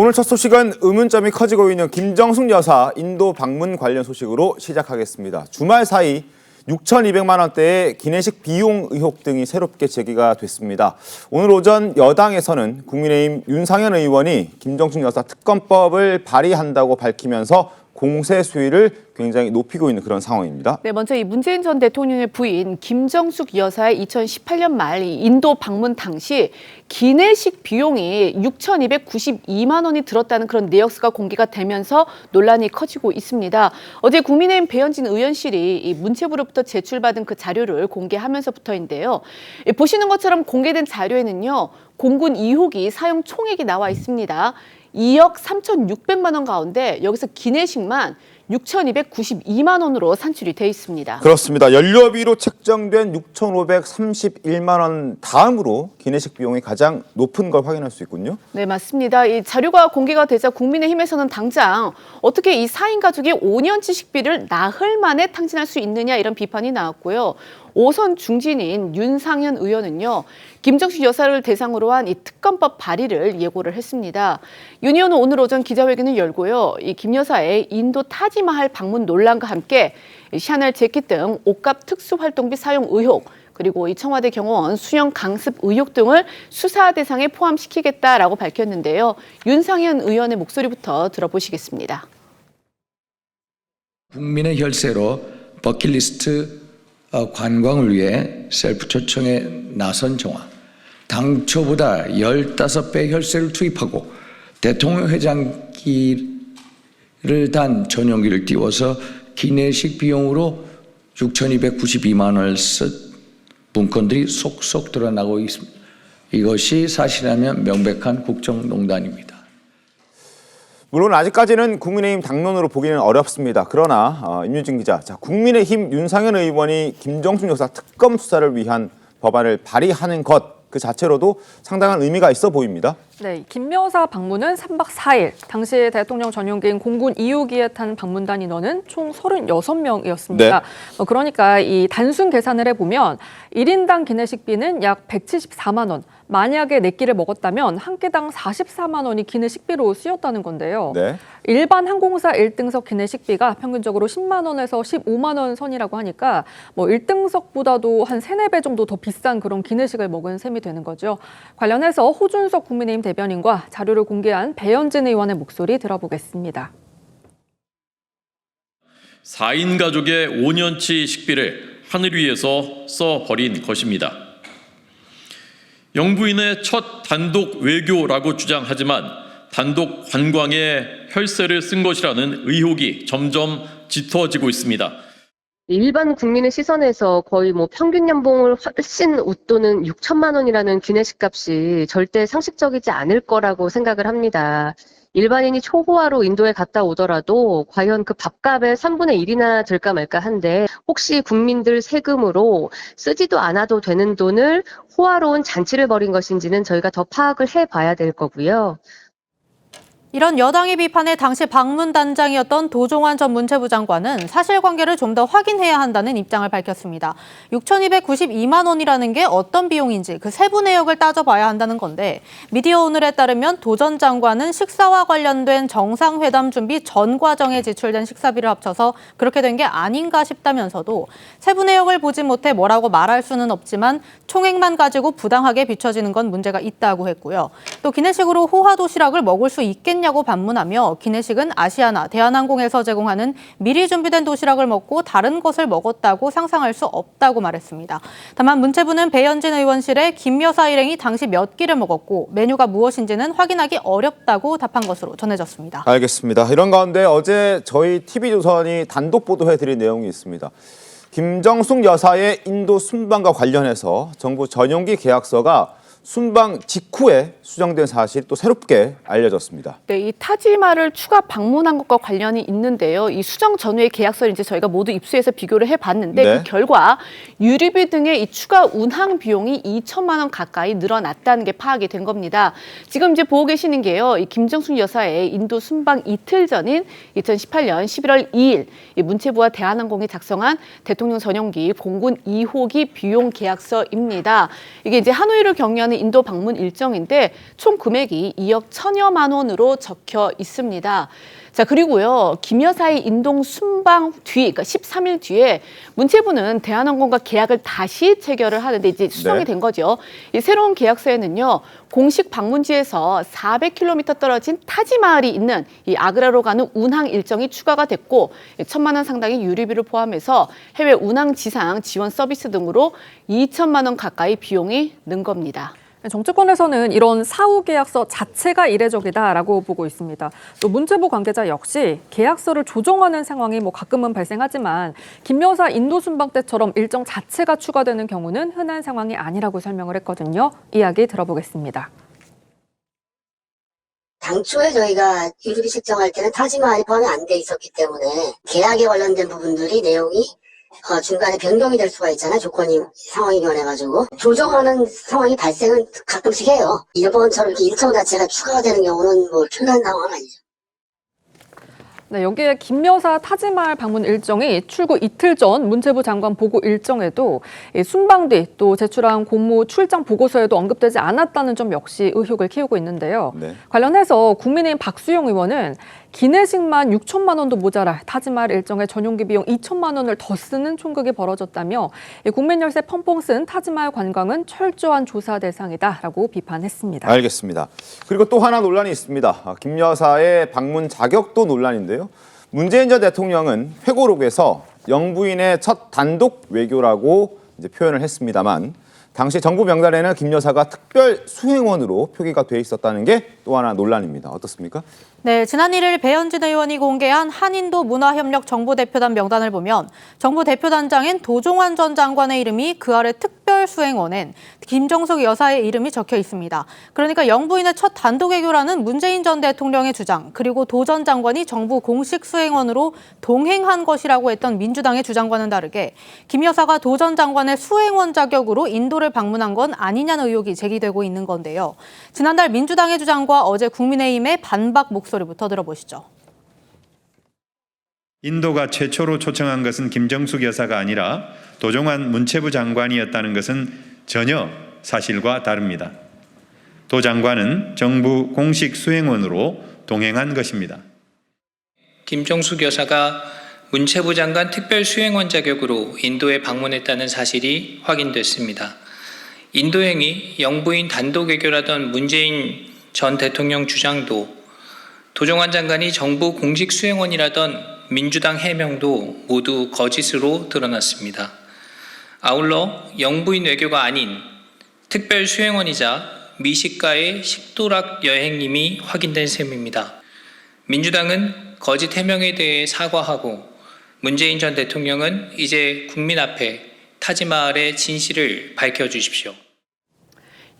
오늘 첫 소식은 의문점이 커지고 있는 김정숙 여사 인도 방문 관련 소식으로 시작하겠습니다. 주말 사이 6,200만 원대의 기내식 비용 의혹 등이 새롭게 제기가 됐습니다. 오늘 오전 여당에서는 국민의힘 윤상현 의원이 김정숙 여사 특검법을 발의한다고 밝히면서 공세 수위를 굉장히 높이고 있는 그런 상황입니다. 네, 먼저 이 문재인 전 대통령의 부인 김정숙 여사의 2018년 말 인도 방문 당시 기내식 비용이 6,292만 원이 들었다는 그런 내역서가 공개가 되면서 논란이 커지고 있습니다. 어제 국민의힘 배현진 의원실이 이 문체부로부터 제출받은 그 자료를 공개하면서부터인데요. 보시는 것처럼 공개된 자료에는요, 공군 2호기 사용 총액이 나와 있습니다. 2억 3,600만 원 가운데 여기서 기내식만 6,292만 원으로 산출이 돼 있습니다. 그렇습니다. 연료비로 책정된 6,531만 원 다음으로 기내식 비용이 가장 높은 걸 확인할 수 있군요. 네, 맞습니다. 이 자료가 공개가 되자 국민의힘에서는 당장 어떻게 이 4인 가족이 5년치 식비를 나흘 만에 탕진할 수 있느냐 이런 비판이 나왔고요. 5선 중진인 윤상현 의원은요, 김정숙 여사를 대상으로 한 이 특검법 발의를 예고를 했습니다. 윤 의원은 오늘 오전 기자회견을 열고요, 이 김 여사의 인도 타지마할 방문 논란과 함께 샤넬 재킷 등 옷값 특수활동비 사용 의혹, 그리고 이 청와대 경호원 수용 강습 의혹 등을 수사 대상에 포함시키겠다라고 밝혔는데요. 윤상현 의원의 목소리부터 들어보시겠습니다. 국민의 혈세로 버킷리스트 관광을 위해 셀프 초청에 나선 정화, 당초보다 15배 혈세를 투입하고 대통령 회장기를 단 전용기를 띄워서 기내식 비용으로 6,292만 원을 쓴 문건들이 속속 드러나고 있습니다. 이것이 사실이라면 명백한 국정농단입니다. 물론 아직까지는 국민의힘 당론으로 보기는 어렵습니다. 그러나 임유진 기자, 국민의힘 윤상현 의원이 김정숙 여사 특검 수사를 위한 법안을 발의하는 것 그 자체로도 상당한 의미가 있어 보입니다. 네, 김 여사 방문은 3박 4일, 당시 대통령 전용기인 공군 2호기에 탄 방문단 인원은 총 36명이었습니다. 네. 그러니까 이 단순 계산을 해보면 1인당 기내식비는 약 174만 원, 만약에 4끼를 먹었다면 한 끼당 44만 원이 기내식비로 쓰였다는 건데요. 네. 일반 항공사 1등석 기내식비가 평균적으로 10만 원에서 15만 원 선이라고 하니까 1등석보다도 한 3-4배 정도 더 비싼 그런 기내식을 먹은 셈이 되는 거죠. 관련해서 호준석 국민의힘 대변인과 자료를 공개한 배현진 의원의 목소리 들어보겠습니다. 4인 가족의 5년치 식비를 하늘 위에서 써버린 것입니다. 영부인의 첫 단독 외교라고 주장하지만 단독 관광에 혈세를 쓴 것이라는 의혹이 점점 짙어지고 있습니다. 일반 국민의 시선에서 거의 평균 연봉을 훨씬 웃도는 6천만 원이라는 기내식 값이 절대 상식적이지 않을 거라고 생각을 합니다. 일반인이 초호화로 인도에 갔다 오더라도 과연 그 밥값의 3분의 1이나 들까 말까 한데 혹시 국민들 세금으로 쓰지도 않아도 되는 돈을 호화로운 잔치를 벌인 것인지는 저희가 더 파악을 해봐야 될 거고요. 이런 여당의 비판에 당시 방문단장이었던 도종환 전 문체부 장관은 사실관계를 좀 더 확인해야 한다는 입장을 밝혔습니다. 6,292만 원이라는 게 어떤 비용인지 그 세부 내역을 따져봐야 한다는 건데, 미디어 오늘에 따르면 도 전 장관은 식사와 관련된 정상회담 준비 전 과정에 지출된 식사비를 합쳐서 그렇게 된 게 아닌가 싶다면서도 세부 내역을 보지 못해 뭐라고 말할 수는 없지만 총액만 가지고 부당하게 비춰지는 건 문제가 있다고 했고요. 또 기내식으로 호화도시락을 먹을 수 있겠냐고 반문하며 기내식은 아시아나, 대한항공에서 제공하는 미리 준비된 도시락을 먹고 다른 것을 먹었다고 상상할 수 없다고 말했습니다. 다만 문체부는 배현진 의원실에 김 여사 일행이 당시 몇 끼를 먹었고 메뉴가 무엇인지는 확인하기 어렵다고 답한 것으로 전해졌습니다. 알겠습니다. 이런 가운데 어제 저희 TV조선이 단독 보도해드린 내용이 있습니다. 김정숙 여사의 인도 순방과 관련해서 정부 전용기 계약서가 순방 직후에 수정된 사실이 또 새롭게 알려졌습니다. 네, 이 타지마를 추가 방문한 것과 관련이 있는데요. 이 수정 전후의 계약서를 이제 저희가 모두 입수해서 비교를 해봤는데 네. 그 결과 유류비 등의 이 추가 운항 비용이 2천만 원 가까이 늘어났다는 게 파악이 된 겁니다. 지금 이제 보고 계시는 게요, 이 김정숙 여사의 인도 순방 이틀 전인 2018년 11월 2일 이 문체부와 대한항공이 작성한 대통령 전용기 공군 2호기 비용 계약서입니다. 이게 이제 하노이를 경유한 논의하는 인도 방문 일정인데 총 금액이 2억 1,000여만 원으로 적혀 있습니다. 자, 그리고요, 김 여사의 인도 순방 뒤, 그러니까 13일 뒤에 문체부는 대한항공과 계약을 다시 체결을 하는데 이제 수정이 된 거죠. 이 새로운 계약서에는요, 공식 방문지에서 400km 떨어진 타지마을이 있는 이 아그라로 가는 운항 일정이 추가가 됐고 1,000만 원 상당의 유류비를 포함해서 해외 운항 지상 지원 서비스 등으로 2천만 원 가까이 비용이 는 겁니다. 정치권에서는 이런 사후 계약서 자체가 이례적이다라고 보고 있습니다. 또 문체부 관계자 역시 계약서를 조정하는 상황이 가끔은 발생하지만 김 여사 인도 순방 때처럼 일정 자체가 추가되는 경우는 흔한 상황이 아니라고 설명을 했거든요. 이야기 들어보겠습니다. 당초에 저희가 유류비 책정할 때는 타지마할이 포함이 안 돼 있었기 때문에 계약에 관련된 부분들이 내용이 중간에 변경이 될 수가 있잖아요. 상황이 변해가지고 조정하는 상황이 발생은 가끔씩 해요. 일본처럼 이렇게 일정 자체가 추가가 되는 경우는 흔한 상황은 아니죠. 네, 여기에 김 여사 타지마할 방문 일정이 출국 이틀 전 문체부 장관 보고 일정에도 순방 뒤 또 제출한 공무 출장 보고서에도 언급되지 않았다는 점 역시 의혹을 키우고 있는데요. 네. 관련해서 국민의힘 박수영 의원은 기내식만 6천만 원도 모자라 타지마할 일정에 전용기 비용 2천만 원을 더 쓰는 총극이 벌어졌다며 국민 열세 펑펑 쓴 타지마할 관광은 철저한 조사 대상이다라고 비판했습니다. 알겠습니다. 그리고 또 하나 논란이 있습니다. 김 여사의 방문 자격도 논란인데요. 문재인 전 대통령은 회고록에서 영부인의 첫 단독 외교라고 이제 표현을 했습니다만 당시 정부 명단에는 김 여사가 특별 수행원으로 표기가 돼 있었다는 게 또 하나 논란입니다. 어떻습니까? 네, 지난 1일 배현진 의원이 공개한 한인도 문화협력 정부대표단 명단을 보면 정부 대표단장인 도종환 전 장관의 이름이 그 아래 특별 수행원엔 김정숙 여사의 이름이 적혀 있습니다. 그러니까 영부인의 첫 단독 외교라는 문재인 전 대통령의 주장, 그리고 도 전 장관이 정부 공식 수행원으로 동행한 것이라고 했던 민주당의 주장과는 다르게 김 여사가 도 전 장관의 수행원 자격으로 인도를 방문한 건 아니냐는 의혹이 제기되고 있는 건데요. 지난달 민주당의 주장과 어제 국민의힘의 반박 목소리부터 들어보시죠. 인도가 최초로 초청한 것은 김정숙 여사가 아니라 도종환 문체부 장관이었다는 것은 전혀 사실과 다릅니다. 도 장관은 정부 공식 수행원으로 동행한 것입니다. 김정숙 여사가 문체부 장관 특별 수행원 자격으로 인도에 방문했다는 사실이 확인됐습니다. 인도행이 영부인 단독 외교라던 문재인 전 대통령 주장도 도종환 장관이 정부 공식 수행원이라던 민주당 해명도 모두 거짓으로 드러났습니다. 아울러 영부인 외교가 아닌 특별 수행원이자 미식가의 식도락 여행님이 확인된 셈입니다. 민주당은 거짓 해명에 대해 사과하고 문재인 전 대통령은 이제 국민 앞에 타지마할의 진실을 밝혀주십시오.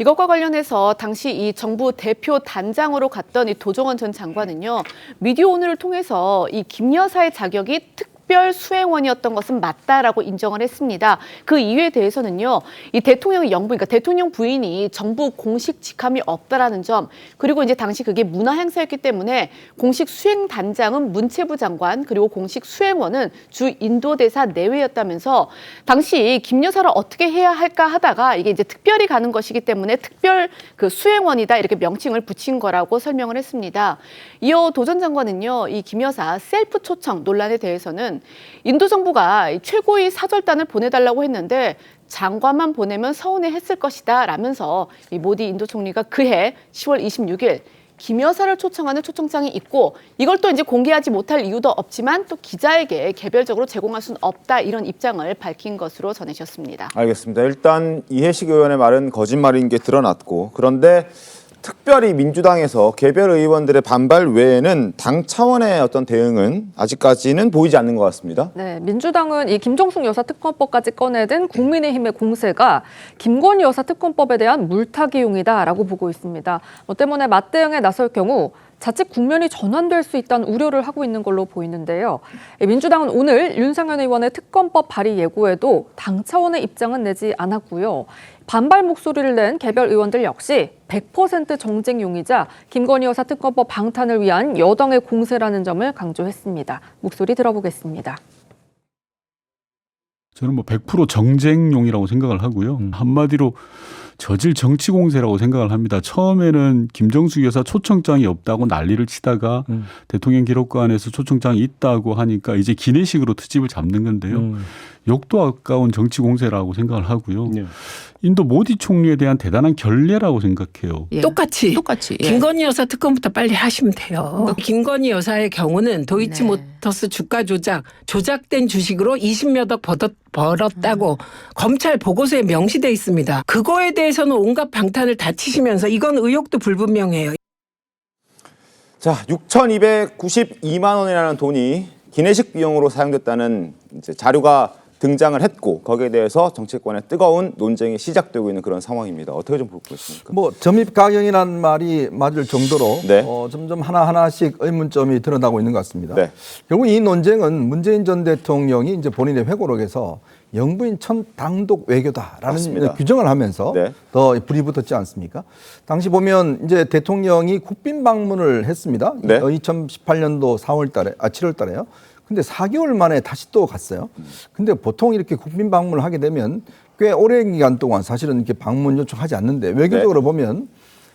이것과 관련해서 당시 이 정부 대표 단장으로 갔던 이 도종환 전 장관은요, 미디어오늘을 통해서 이 김 여사의 자격이 특별 수행원이었던 것은 맞다라고 인정을 했습니다. 그 이유에 대해서는요, 이 대통령의 영부인, 그러니까 대통령 부인이 정부 공식 직함이 없다라는 점, 그리고 이제 당시 그게 문화 행사였기 때문에 공식 수행 단장은 문체부 장관, 그리고 공식 수행원은 주 인도대사 내외였다면서 당시 김 여사를 어떻게 해야 할까 하다가 이게 이제 특별히 가는 것이기 때문에 특별 그 수행원이다 이렇게 명칭을 붙인 거라고 설명을 했습니다. 이어 도 전 장관은요, 이 김 여사 셀프 초청 논란에 대해서는 인도 정부가 최고위 사절단을 보내달라고 했는데 장관만 보내면 서운해했을 것이다 라면서 이 모디 인도 총리가 그해 10월 26일 김 여사를 초청하는 초청장이 있고 이걸 또 이제 공개하지 못할 이유도 없지만 또 기자에게 개별적으로 제공할 수는 없다 이런 입장을 밝힌 것으로 전해졌습니다. 알겠습니다. 일단 이해식 의원의 말은 거짓말인 게 드러났고 그런데 특별히 민주당에서 개별 의원들의 반발 외에는 당 차원의 어떤 대응은 아직까지는 보이지 않는 것 같습니다. 네, 민주당은 이 김정숙 여사 특검법까지 꺼내든 국민의힘의 공세가 김건희 여사 특검법에 대한 물타기용이다라고 보고 있습니다. 때문에 맞대응에 나설 경우 자칫 국면이 전환될 수 있다는 우려를 하고 있는 걸로 보이는데요. 민주당은 오늘 윤상현 의원의 특검법 발의 예고에도 당 차원의 입장은 내지 않았고요. 반발 목소리를 낸 개별 의원들 역시 100% 정쟁용이자 김건희 여사 특검법 방탄을 위한 여당의 공세라는 점을 강조했습니다. 목소리 들어보겠습니다. 저는 100% 정쟁용이라고 생각을 하고요. 한마디로 저질 정치 공세라고 생각을 합니다. 처음에는 김정숙 여사 초청장이 없다고 난리를 치다가 대통령 기록관에서 초청장이 있다고 하니까 이제 기내식으로 트집을 잡는 건데요. 욕도 아까운 정치 공세라고 생각을 하고요. 인도 모디 총리에 대한 대단한 결례라고 생각해요. 똑같이 예. 김건희 여사 특검부터 빨리 하시면 돼요. 김건희 여사의 경우는 도이치모터스 주가 조작된 주식으로 20몇 억 벌었다고 검찰 보고서에 명시돼 있습니다. 그거에 대해서는 온갖 방탄을 다 치시면서 이건 의혹도 불분명해요. 자, 6,292만 원이라는 돈이 기내식 비용으로 사용됐다는 이제 자료가 등장을 했고 거기에 대해서 정치권의 뜨거운 논쟁이 시작되고 있는 그런 상황입니다. 어떻게 좀 보고 있습니까? 뭐 점입 가경이라는 말이 맞을 정도로 네. 점점 하나하나씩 의문점이 드러나고 있는 것 같습니다. 네. 결국 이 논쟁은 문재인 전 대통령이 이제 본인의 회고록에서 영부인 단독 외교다라는 맞습니다. 규정을 하면서 네. 더 불이 붙었지 않습니까? 당시 보면 이제 대통령이 국빈 방문을 했습니다. 네. 2018년도 7월 달에요. 근데 4개월 만에 다시 또 갔어요. 근데 보통 이렇게 국빈 방문을 하게 되면 꽤 오랜 기간 동안 사실은 이렇게 방문 요청하지 않는데 외교적으로 보면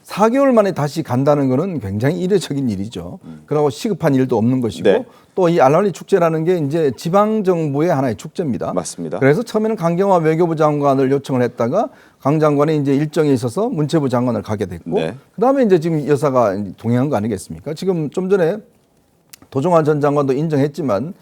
4개월 만에 다시 간다는 거는 굉장히 이례적인 일이죠. 그러고 시급한 일도 없는 것이고 네. 또 이 알라리 축제라는 게 이제 지방 정부의 하나의 축제입니다. 맞습니다. 그래서 처음에는 강경화 외교부 장관을 요청을 했다가 강 장관이 이제 일정에 있어서 문체부 장관을 가게 됐고 네. 그다음에 이제 지금 여사가 동행한 거 아니겠습니까? 지금 좀 전에 도종환 전 장관도 인정했지만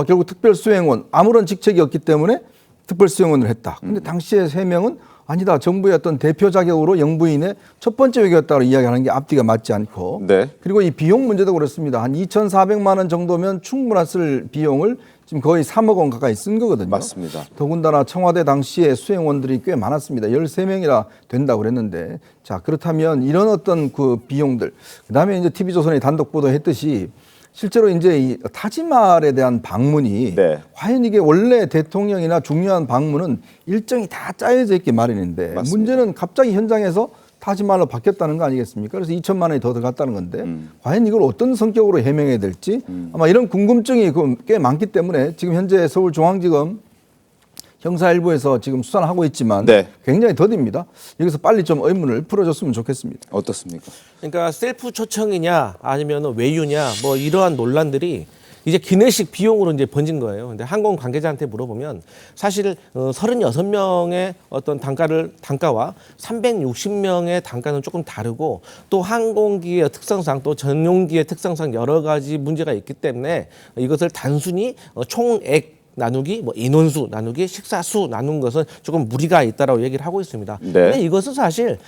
결국 특별수행원 아무런 직책이 없기 때문에 특별수행원을 했다. 근데 당시에 해명은 아니다. 정부의 어떤 대표 자격으로 영부인의 첫 번째 외교였다고 이야기하는 게 앞뒤가 맞지 않고 네. 그리고 이 비용 문제도 그렇습니다. 한 2,400만 원 정도면 충분했을 비용을 지금 거의 3억 원 가까이 쓴 거거든요. 맞습니다. 더군다나 청와대 당시에 수행원들이 꽤 많았습니다. 13명이나 된다고 그랬는데 자 그렇다면 이런 어떤 그 비용들 그다음에 이제 TV조선이 단독 보도했듯이 실제로 이제 이 타지말에 대한 방문이 네. 과연 이게 원래 대통령이나 중요한 방문은 일정이 다 짜여져 있기 마련인데 맞습니다. 문제는 갑자기 현장에서 타지말로 바뀌었다는 거 아니겠습니까? 그래서 2천만 원이 더 들어갔다는 건데 과연 이걸 어떤 성격으로 해명해야 될지 아마 이런 궁금증이 꽤 많기 때문에 지금 현재 서울중앙지검 형사일부에서 지금 수사를 하고 있지만 네. 굉장히 더딥니다. 여기서 빨리 좀 의문을 풀어줬으면 좋겠습니다. 어떻습니까? 그러니까 셀프 초청이냐 아니면 외유냐 뭐 이러한 논란들이 이제 기내식 비용으로 이제 번진 거예요. 근데 항공 관계자한테 물어보면 사실 36명의 어떤 단가와 360명의 단가는 조금 다르고 또 항공기의 특성상 또 전용기의 특성상 여러 가지 문제가 있기 때문에 이것을 단순히 총액 나누기, 뭐 인원수 나누기, 식사수 나눈 것은 조금 무리가 있다라고 얘기를 하고 있습니다. 네. 근데 이것은 사실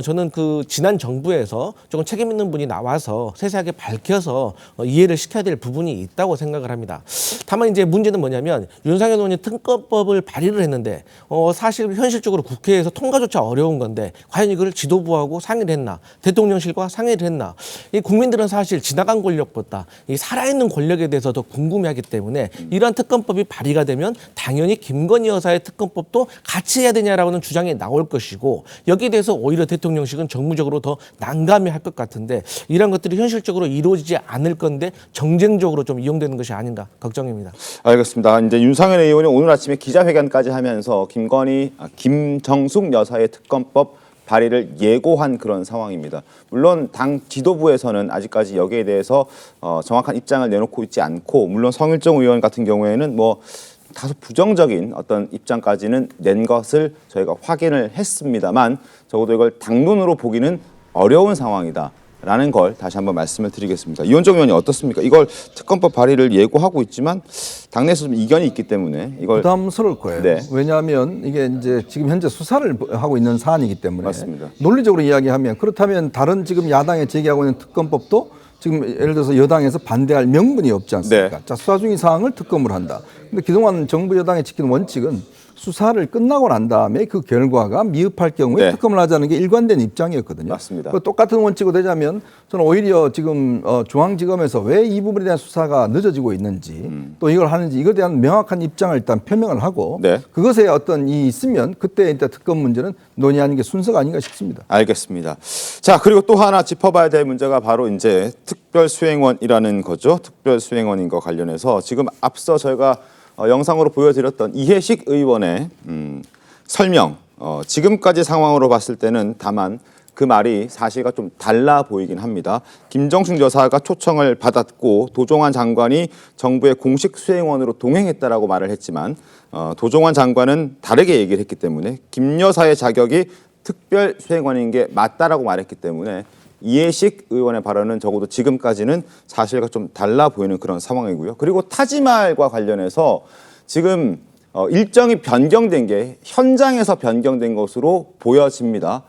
저는 그 지난 정부에서 조금 책임 있는 분이 나와서 세세하게 밝혀서 이해를 시켜야 될 부분이 있다고 생각을 합니다. 다만 이제 문제는 뭐냐면 윤상현 의원이 특검법을 발의를 했는데 사실 현실적으로 국회에서 통과조차 어려운 건데 과연 이걸 지도부하고 상의를 했나, 대통령실과 상의를 했나? 이 국민들은 사실 지나간 권력보다 이 살아있는 권력에 대해서 더 궁금해하기 때문에 이러한 특검법이 발의가 되면 당연히 김건희 여사의 특검법도 같이 해야 되냐라고는 주장이 나올 것이고 여기에 대해서 오히려 대통령실은 정무적으로 더 난감해할 것 같은데 이런 것들이 현실적으로 이루어지지 않을 건데 정쟁적으로 좀 이용되는 것이 아닌가 걱정입니다. 알겠습니다. 이제 윤상현 의원이 오늘 아침에 기자회견까지 하면서 김정숙 여사의 특검법 발의를 예고한 그런 상황입니다. 물론 당 지도부에서는 아직까지 여기에 대해서 정확한 입장을 내놓고 있지 않고 물론 성일종 의원 같은 경우에는 뭐 다소 부정적인 어떤 입장까지는 낸 것을 저희가 확인을 했습니다만 적어도 이걸 당론으로 보기는 어려운 상황이다. 라는 걸 다시 한번 말씀을 드리겠습니다. 이원정 의원이 어떻습니까? 이걸 특검법 발의를 예고하고 있지만 당내에서 좀 이견이 있기 때문에 이걸 부담스러울 거예요. 네. 왜냐하면 이게 이제 지금 현재 수사를 하고 있는 사안이기 때문에 맞습니다. 논리적으로 이야기하면 그렇다면 다른 지금 야당에 제기하고 있는 특검법도 지금 예를 들어서 여당에서 반대할 명분이 없지 않습니까? 네. 자, 수사 중인 사항을 특검을 한다. 근데 그동안 정부 여당이 지킨 원칙은 수사를 끝나고 난 다음에 그 결과가 미흡할 경우에 네. 특검을 하자는 게 일관된 입장이었거든요. 맞습니다. 똑같은 원칙으로 되자면 저는 오히려 지금 중앙지검에서 왜 이 부분에 대한 수사가 늦어지고 있는지 또 이걸 하는지 이거에 대한 명확한 입장을 일단 표명을 하고 네. 그것에 어떤 이 있으면 그때 일단 특검 문제는 논의하는 게 순서가 아닌가 싶습니다. 알겠습니다. 자, 그리고 또 하나 짚어봐야 될 문제가 바로 이제 특별수행원이라는 거죠. 특별수행원인 거 관련해서 지금 앞서 저희가 영상으로 보여드렸던 이해식 의원의 설명 지금까지 상황으로 봤을 때는 다만 그 말이 사실과 좀 달라 보이긴 합니다. 김정숙 여사가 초청을 받았고 도종환 장관이 정부의 공식 수행원으로 동행했다라고 말을 했지만 도종환 장관은 다르게 얘기를 했기 때문에 김 여사의 자격이 특별 수행원인 게 맞다라고 말했기 때문에 이해식 의원의 발언은 적어도 지금까지는 사실과 좀 달라 보이는 그런 상황이고요. 그리고 타지말과 관련해서 지금 일정이 변경된 게 현장에서 변경된 것으로 보여집니다.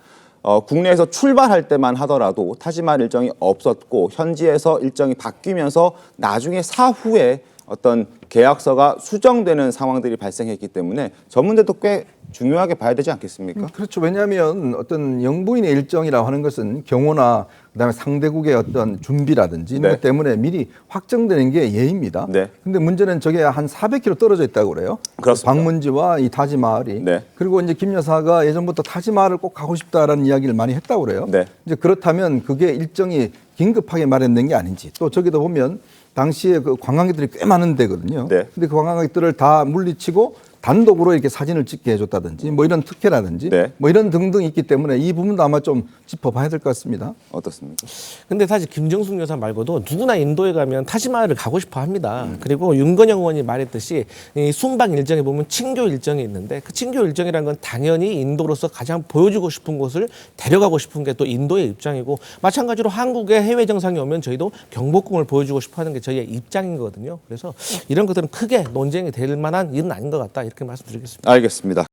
국내에서 출발할 때만 하더라도 타지말 일정이 없었고 현지에서 일정이 바뀌면서 나중에 사후에 어떤 계약서가 수정되는 상황들이 발생했기 때문에 저 문제도 꽤 중요하게 봐야 되지 않겠습니까? 그렇죠. 왜냐하면 어떤 영부인의 일정이라고 하는 것은 경호나 그다음에 상대국의 어떤 준비라든지 이런 것 때문에 미리 확정되는 게 예입니다. 근데 문제는 저게 한 400km 떨어져 있다고 그래요. 그렇습니다. 방문지와 이 타지마을이. 그리고 이제 김 여사가 예전부터 타지마을을 꼭 가고 싶다라는 이야기를 많이 했다고 그래요. 이제 그렇다면 그게 일정이 긴급하게 마련된 게 아닌지 또 저기도 보면 당시에 그 관광객들이 꽤 많은 데거든요. 근데 그 관광객들을 다 물리치고 단독으로 이렇게 사진을 찍게 해줬다든지 뭐 이런 특혜라든지 뭐 이런 등등 있기 때문에 이 부분도 아마 좀 짚어봐야 될 것 같습니다. 어떻습니까? 근데 사실 김정숙 여사 말고도 누구나 인도에 가면 타지마을을 가고 싶어 합니다. 그리고 윤건영 의원이 말했듯이 이 순방 일정에 보면 친교 일정이 있는데 그 친교 일정이라는 건 당연히 인도로서 가장 보여주고 싶은 곳을 데려가고 싶은 게 또 인도의 입장이고 마찬가지로 한국의 해외 정상이 오면 저희도 경복궁을 보여주고 싶어 하는 게 저희의 입장인 거거든요. 그래서 이런 것들은 크게 논쟁이 될 만한 일은 아닌 것 같다 이렇게 말씀드리겠습니다. 알겠습니다.